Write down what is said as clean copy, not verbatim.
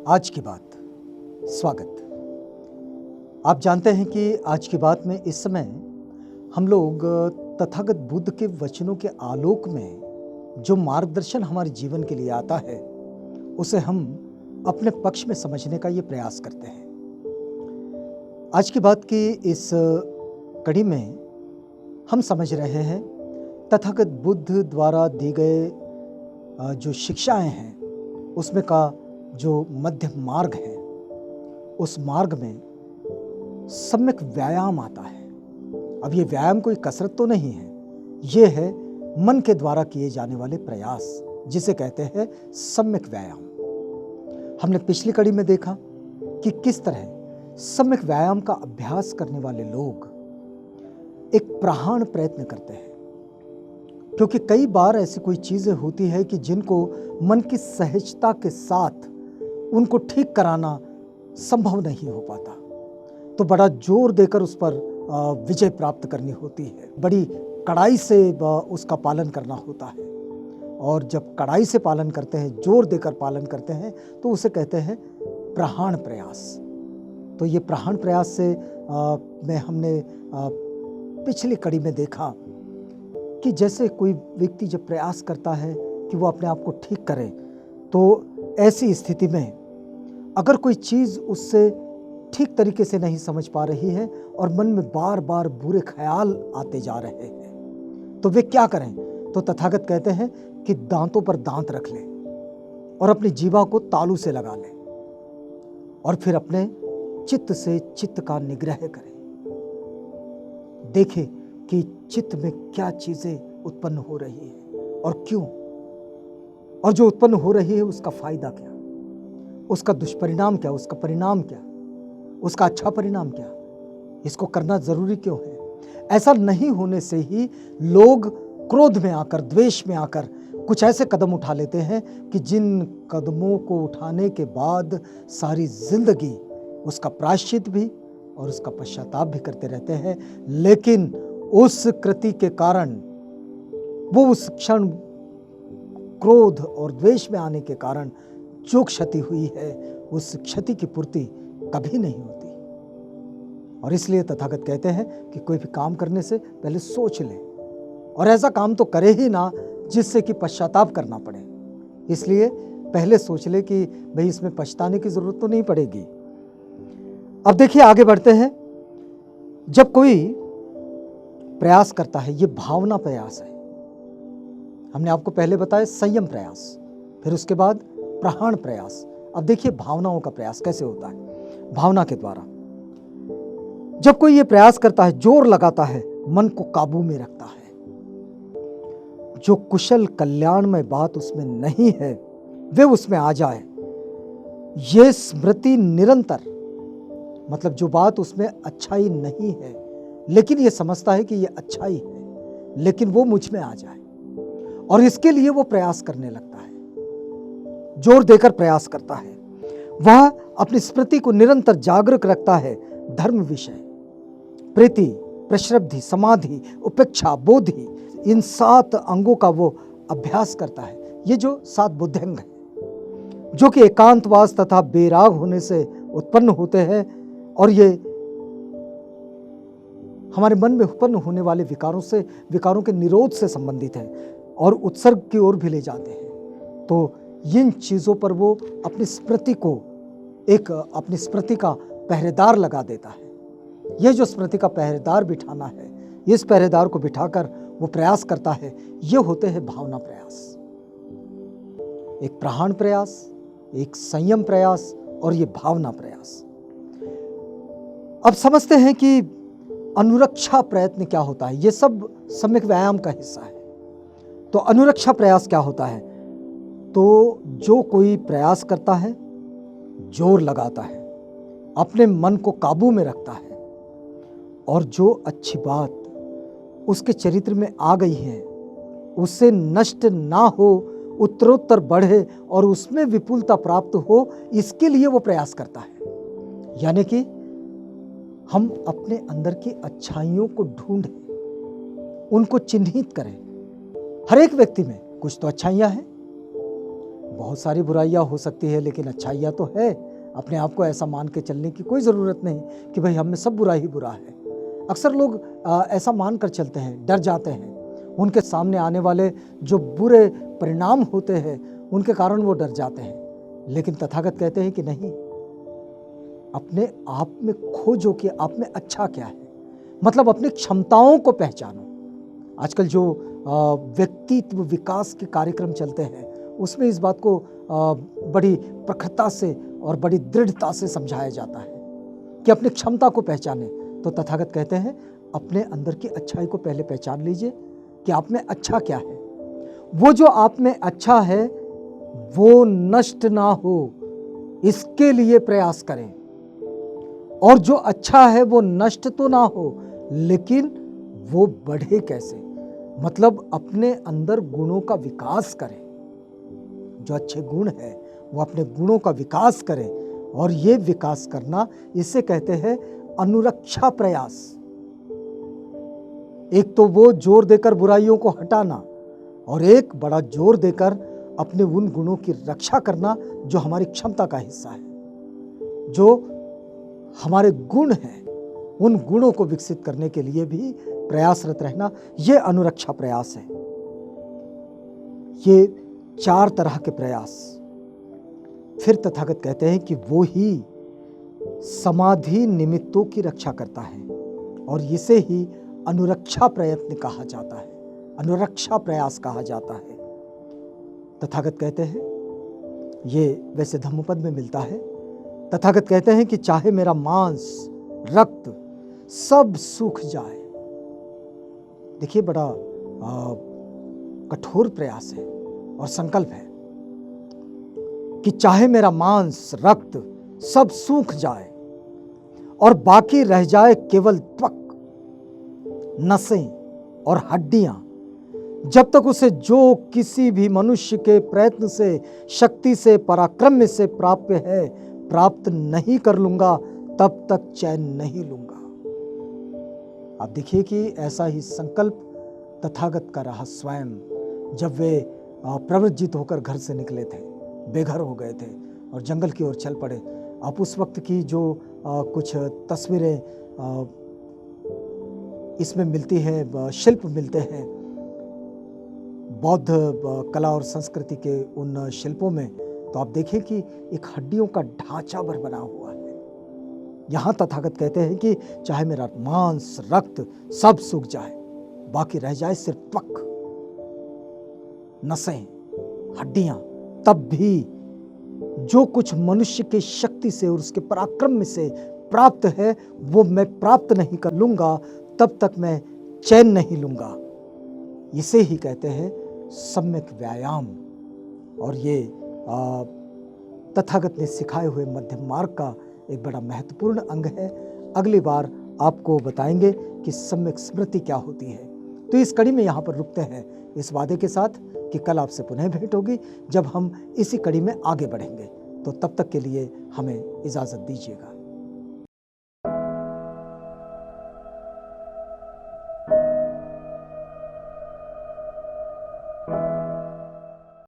आज की बात। स्वागत। आप जानते हैं कि आज की बात में इस समय हम लोग तथागत बुद्ध के वचनों के आलोक में जो मार्गदर्शन हमारे जीवन के लिए आता है उसे हम अपने पक्ष में समझने का ये प्रयास करते हैं। आज की बात की इस कड़ी में हम समझ रहे हैं तथागत बुद्ध द्वारा दी गए जो शिक्षाएं हैं उसमें का जो मध्य मार्ग है, उस मार्ग में सम्यक व्यायाम आता है। अब ये व्यायाम कोई कसरत तो नहीं है, ये है मन के द्वारा किए जाने वाले प्रयास, जिसे कहते हैं सम्यक व्यायाम। हमने पिछली कड़ी में देखा कि किस तरह सम्यक व्यायाम का अभ्यास करने वाले लोग एक प्रगाढ़ प्रयत्न करते हैं, क्योंकि कई बार ऐसी कोई चीजें होती है कि जिनको मन की सहजता के साथ उनको ठीक कराना संभव नहीं हो पाता, तो बड़ा जोर देकर उस पर विजय प्राप्त करनी होती है, बड़ी कड़ाई से उसका पालन करना होता है। और जब कड़ाई से पालन करते हैं, जोर देकर पालन करते हैं, तो उसे कहते हैं प्रगाढ़ प्रयास। तो ये प्रगाढ़ प्रयास से में हमने पिछली कड़ी में देखा कि जैसे कोई व्यक्ति जब प्रयास करता है कि वो अपने आप को ठीक करे, तो ऐसी स्थिति में अगर कोई चीज़ उससे ठीक तरीके से नहीं समझ पा रही है और मन में बार बार बुरे ख्याल आते जा रहे हैं, तो वे क्या करें? तो तथागत कहते हैं कि दांतों पर दांत रख लें और अपनी जीवा को तालू से लगा लें और फिर अपने चित्त से चित्त का निग्रह करें। देखें कि चित्त में क्या चीजें उत्पन्न हो रही है और क्यों, और जो उत्पन्न हो रही है उसका फायदा क्या, उसका दुष्परिणाम क्या, उसका परिणाम क्या, उसका अच्छा परिणाम क्या, इसको करना जरूरी क्यों है। ऐसा नहीं होने से ही लोग क्रोध में आकर, द्वेष में आकर कुछ ऐसे कदम उठा लेते हैं कि जिन कदमों को उठाने के बाद सारी जिंदगी उसका प्रायश्चित भी और उसका पश्चाताप भी करते रहते हैं, लेकिन उस कृति के कारण, वो उस क्षण क्रोध और द्वेष में आने के कारण जो क्षति हुई है, उस क्षति की पूर्ति कभी नहीं होती। और इसलिए तथागत कहते हैं कि कोई भी काम करने से पहले सोच ले, और ऐसा काम तो करे ही ना जिससे कि पश्चाताप करना पड़े। इसलिए पहले सोच ले कि भाई इसमें पछताने की जरूरत तो नहीं पड़ेगी। अब देखिए आगे बढ़ते हैं। जब कोई प्रयास करता है, ये भावना प्रयास है। हमने आपको पहले बताया संयम प्रयास, फिर उसके बाद प्रगाढ़ प्रयास। अब देखिए भावनाओं का प्रयास कैसे होता है। भावना के द्वारा जब कोई ये प्रयास करता है, जोर लगाता है, मन को काबू में रखता है, जो कुशल कल्याणमय बात उसमें नहीं है वे उसमें आ जाए, ये स्मृति निरंतर, मतलब जो बात उसमें अच्छाई नहीं है लेकिन ये समझता है कि ये अच्छाई है, लेकिन वो मुझ में आ जाए, और इसके लिए वो प्रयास करने लगता है, जोर देकर प्रयास करता है। वह अपनी स्मृति को निरंतर जागरूक रखता है। धर्म विषय, प्रीति, प्रश्रब्धि, समाधि, उपेक्षा, बोधि, इन 7 अंगों का वो अभ्यास करता है। ये जो 7 बुद्धिंग हैं, जो कि एकांतवास तथा बेराग होने से उत्पन्न होते हैं, और ये हमारे मन में उत्पन्न होने वाले विकारों के निरोध से संबंधित है और उत्सर्ग की ओर भी ले जाते हैं। तो इन चीजों पर वो अपनी स्मृति का पहरेदार लगा देता है। ये जो स्मृति का पहरेदार बिठाना है, इस पहरेदार को बिठाकर वो प्रयास करता है, ये होते हैं भावना प्रयास। एक प्रगाढ़ प्रयास, एक संयम प्रयास और ये भावना प्रयास। अब समझते हैं कि अनुरक्षा प्रयत्न क्या होता है। ये सब सम्यक व्यायाम का हिस्सा है। तो अनुरक्षा प्रयास क्या होता है? तो जो कोई प्रयास करता है, जोर लगाता है, अपने मन को काबू में रखता है, और जो अच्छी बात उसके चरित्र में आ गई है उससे नष्ट ना हो, उत्तरोत्तर बढ़े और उसमें विपुलता प्राप्त हो, इसके लिए वो प्रयास करता है। यानी कि हम अपने अंदर की अच्छाइयों को ढूंढें, उनको चिन्हित करें। हर एक व्यक्ति में कुछ तो अच्छाइयां हैं, बहुत सारी बुराइयां हो सकती है, लेकिन अच्छाइयाँ तो है। अपने आप को ऐसा मान के चलने की कोई ज़रूरत नहीं कि भाई हम में सब बुरा ही बुरा है। अक्सर लोग ऐसा मान कर चलते हैं, डर जाते हैं। उनके सामने आने वाले जो बुरे परिणाम होते हैं उनके कारण वो डर जाते हैं। लेकिन तथागत कहते हैं कि नहीं, अपने आप में खोजो कि आप में अच्छा क्या है, मतलब अपनी क्षमताओं को पहचानो। आजकल जो व्यक्तित्व विकास के कार्यक्रम चलते हैं उसमें इस बात को बड़ी प्रखरता से और बड़ी दृढ़ता से समझाया जाता है कि अपनी क्षमता को पहचाने। तो तथागत कहते हैं अपने अंदर की अच्छाई को पहले पहचान लीजिए कि आप में अच्छा क्या है। वो जो आप में अच्छा है वो नष्ट ना हो, इसके लिए प्रयास करें। और जो अच्छा है वो नष्ट तो ना हो, लेकिन वो बढ़े कैसे, मतलब अपने अंदर गुणों का विकास करें। जो अच्छे गुण है वो अपने गुणों का विकास करें। और ये विकास करना, इसे कहते हैं अनुरक्षा प्रयास। एक तो वो जोर देकर बुराइयों को हटाना, और एक बड़ा जोर देकर अपने उन गुणों की रक्षा करना जो हमारी क्षमता का हिस्सा है, जो हमारे गुण हैं। उन गुणों को विकसित करने के लिए भी प्रयासरत रहना, ये अनुरक्षा प्रयास है। ये 4 तरह के प्रयास। फिर तथागत कहते हैं कि वो ही समाधि निमित्तों की रक्षा करता है, और इसे ही अनुरक्षा प्रयत्न कहा जाता है, अनुरक्षा प्रयास कहा जाता है। तथागत कहते हैं, ये वैसे धम्मपद में मिलता है। तथागत कहते हैं कि चाहे मेरा मांस रक्त सब सूख जाए। देखिए, बड़ा कठोर प्रयास है और संकल्प है कि चाहे मेरा मांस रक्त सब सूख जाए और बाकी रह जाए केवल त्वक, नसें और हड्डियां, जब तक उसे जो किसी भी मनुष्य के प्रयत्न से, शक्ति से, पराक्रम से प्राप्त नहीं कर लूंगा, तब तक चैन नहीं लूंगा। आप देखिए कि ऐसा ही संकल्प तथागत का रहा स्वयं, जब वे प्रव्रजित होकर घर से निकले थे, बेघर हो गए थे और जंगल की ओर चल पड़े। आप उस वक्त की जो कुछ तस्वीरें इसमें मिलती है, शिल्प मिलते हैं बौद्ध कला और संस्कृति के उन शिल्पों में, तो आप देखें कि एक हड्डियों का ढांचा भर बना हुआ है। यहाँ तथागत कहते हैं कि चाहे मेरा मांस रक्त सब सूख जाए, बाकी रह जाए सिर्फ त्वक, नसें, हड्डियां, तब भी जो कुछ मनुष्य की शक्ति से और उसके पराक्रम से प्राप्त है वो मैं प्राप्त नहीं कर लूंगा, तब तक मैं चैन नहीं लूंगा। इसे ही कहते हैं सम्यक व्यायाम। और ये तथागत ने सिखाए हुए मध्यम मार्ग का एक बड़ा महत्वपूर्ण अंग है। अगली बार आपको बताएंगे कि सम्यक स्मृति क्या होती है। तो इस कड़ी में यहाँ पर रुकते हैं, इस वादे के साथ कि कल आपसे पुनः भेंट होगी जब हम इसी कड़ी में आगे बढ़ेंगे। तो तब तक के लिए हमें इजाज़त दीजिएगा।